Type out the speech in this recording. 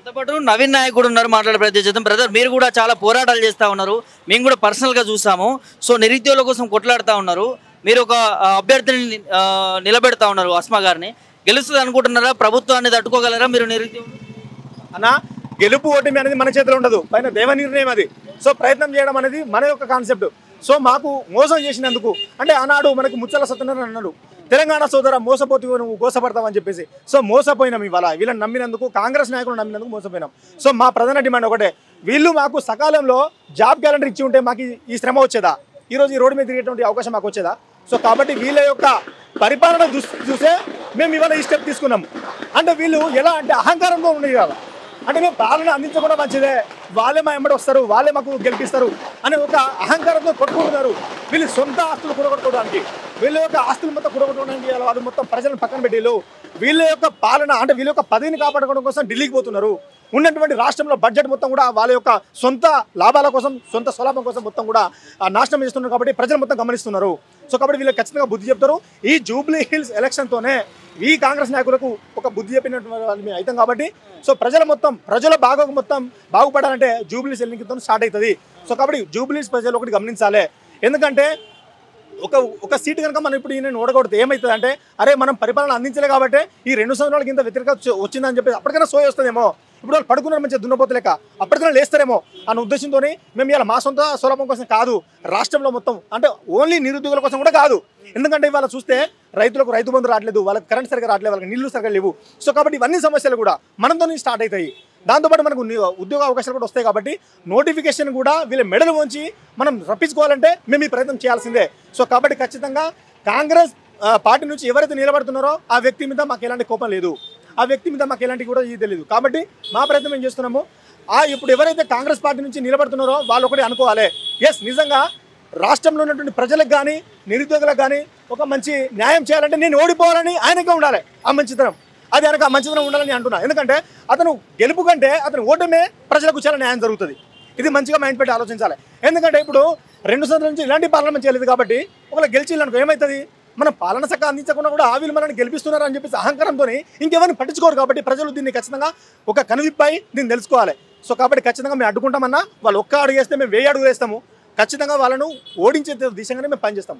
మనతో పాటు నవీన్ నాయక్ కూడా ఉన్నారు, మాట్లాడే ప్రయత్నం చేద్దాం. బ్రదర్, మీరు కూడా చాలా పోరాటాలు చేస్తూ ఉన్నారు, మేము కూడా పర్సనల్గా చూసాము. సో నిరుద్యోగుల కోసం కొట్లాడుతూ ఉన్నారు, మీరు ఒక అభ్యర్థిని నిలబెడతా ఉన్నారు, అస్మా గారిని. గెలుస్తుంది అనుకుంటున్నారా? ప్రభుత్వాన్ని తట్టుకోగలరా మీరు నిరుద్యోగులు? అన్న, గెలుపు ఓటమి అనేది మన చేతిలో ఉండదు, పైన దేవ నిర్ణయం అది. సో ప్రయత్నం చేయడం అనేది మన యొక్క కాన్సెప్ట్. సో మాకు మోసం చేసినందుకు అంటే ఆనాడు మనకి ముచ్చల సత్యనారాయణ అన్నాడు, తెలంగాణ సోదర మోసపోతూ నువ్వు గోసపడతావని చెప్పేసి. సో మోసపోయినాం ఇవాళ, వీళ్ళని నమ్మినందుకు, కాంగ్రెస్ నాయకులు నమ్మినందుకు మోసపోయినాం. సో మా ప్రధాన డిమాండ్ ఒకటే, వీళ్ళు మాకు సకాలంలో జాబ్ క్యాలెండర్ ఇచ్చి ఉంటే మాకు ఈ శ్రమ వచ్చేదా, ఈరోజు ఈ రోడ్డు మీద తిరిగేటువంటి అవకాశం మాకు వచ్చేదా? సో కాబట్టి వీళ్ళ యొక్క పరిపాలన చూసే మేము ఇవాళ ఈ స్టెప్ తీసుకున్నాము. అంటే వీళ్ళు ఎలా అంటే అహంకారంలో ఉన్నాయి కదా, అంటే మేము పాలన అందించకుండా మంచిదే, వాళ్ళే మా ఎంబడి వస్తారు, వాళ్ళే మాకు గెలిపిస్తారు అనే ఒక అహంకారంతో కొట్టుకుంటున్నారు. వీళ్ళు సొంత ఆస్తులు కూడగొట్టుకోవడానికి, వీళ్ళ యొక్క ఆస్తులు మొత్తం కూడగొట్టుకోవడానికి వాళ్ళు మొత్తం ప్రజలను పక్కన పెట్టేళ్ళు. వీళ్ళ యొక్క పాలన అంటే వీళ్ళ యొక్క పదవిని కాపాడుకోవడం కోసం ఢిల్లీకి పోతున్నారు. ఉన్నటువంటి రాష్ట్రంలో బడ్జెట్ మొత్తం కూడా వాళ్ళ యొక్క సొంత లాభాల కోసం, సొంత స్వలాభం కోసం మొత్తం కూడా నాశనం చేస్తున్నారు. కాబట్టి ప్రజలు మొత్తం గమనిస్తున్నారు. సో కాబట్టి వీళ్ళు ఖచ్చితంగా బుద్ధి చెప్తారు. ఈ జూబ్లీ హిల్స్ ఎలక్షన్తోనే ఈ కాంగ్రెస్ నాయకులకు ఒక బుద్ధి చెప్పినటువంటి వాళ్ళు మేము అవుతాం. కాబట్టి సో ప్రజల మొత్తం బాగుపడాలంటే జూబ్లీ హిల్స్ ఎన్నికతో స్టార్ట్ అవుతుంది. సో కాబట్టి జూబ్లీ హిల్స్ ప్రజలు ఒకటి గమనించాలి. ఎందుకంటే ఒక సీటు కనుక మనం ఇప్పుడు నేను ఓడగొడితే ఏమవుతుంది అంటే, అరే మనం పరిపాలన అందించలే కాబట్టి ఈ 2 సంవత్సరాలకి ఇంత వ్యతిరేకత వచ్చిందని చెప్పి అప్పటికైనా సోయి వస్తుందేమో, ఇప్పుడు వాళ్ళు పడుకున్నారు మంచిగా దున్నపోతలేక అప్పటికైనా లేస్తారేమో అన్న ఉద్దేశంతో మేము ఇలా మా సొంత సులభం కోసం కాదు, రాష్ట్రంలో మొత్తం అంటే ఓన్లీ నిరుద్యోగుల కోసం కూడా కాదు. ఎందుకంటే ఇవాళ చూస్తే రైతులకు రైతు బంధు రావట్లేదు, వాళ్ళకి కరెంట్ సరిగ్గా రావట్లేదు, వాళ్ళకి నీళ్లు సరిగ్గా లేవు. సో కాబట్టి ఇవన్నీ సమస్యలు కూడా మనతో స్టార్ట్ అవుతాయి. దాంతోపాటు మనకు ఉద్యోగ అవకాశాలు కూడా వస్తాయి. కాబట్టి నోటిఫికేషన్ కూడా వీళ్ళ మెడలు వంచి మనం రప్పించుకోవాలంటే మేము ఈ ప్రయత్నం చేయాల్సిందే. సో కాబట్టి ఖచ్చితంగా కాంగ్రెస్ పార్టీ నుంచి ఎవరైతే నిలబడుతున్నారో ఆ వ్యక్తి మీద మాకు ఎలాంటి కోపం లేదు, ఆ వ్యక్తి మీద మాకు ఎలాంటి కూడా ఇది తెలియదు. కాబట్టి మా ప్రయత్నం ఏం చేస్తున్నాము, ఇప్పుడు ఎవరైతే కాంగ్రెస్ పార్టీ నుంచి నిలబడుతున్నారో వాళ్ళు ఒకటి అనుకోవాలి, ఎస్ నిజంగా రాష్ట్రంలో ఉన్నటువంటి ప్రజలకు కానీ నిరుద్యోగులకు కానీ ఒక మంచి న్యాయం చేయాలంటే నేను ఓడిపోవాలని ఆయనకే ఉండాలి ఆ మంచితనం. అది ఆయనకు ఆ మంచితనం ఉండాలని అంటున్నా. ఎందుకంటే అతను గెలుపు కంటే అతను ఓటమే ప్రజలకు చాలా న్యాయం జరుగుతుంది. ఇది మంచిగా మైండ్ పెట్టి ఆలోచించాలి. ఎందుకంటే ఇప్పుడు 2 సంవత్సరాల నుంచి ఇలాంటి పార్లమెంట్ చేయలేదు కాబట్టి ఒకవేళ గెలిచిల్లనుకో ఏమవుతుంది, మనం పాలన చక్కగా అందించకుండా కూడా వీళ్ళు మనల్ని గెలిపిస్తున్నారు అని చెప్పేసి అహంకారంతో ఇంకెవరిని పట్టించుకోరు. కాబట్టి ప్రజలు దీన్ని ఖచ్చితంగా ఒక కనువిప్పై దీన్ని తెలుసుకోవాలి. సో కాబట్టి ఖచ్చితంగా మేము అడ్డుకుంటామన్నా, వాళ్ళు ఒక్క అడుగు వేస్తే మేము 1000 అడుగు వేస్తాము. ఖచ్చితంగా వాళ్ళను ఓడించే దిశగానే మేము పనిచేస్తాం.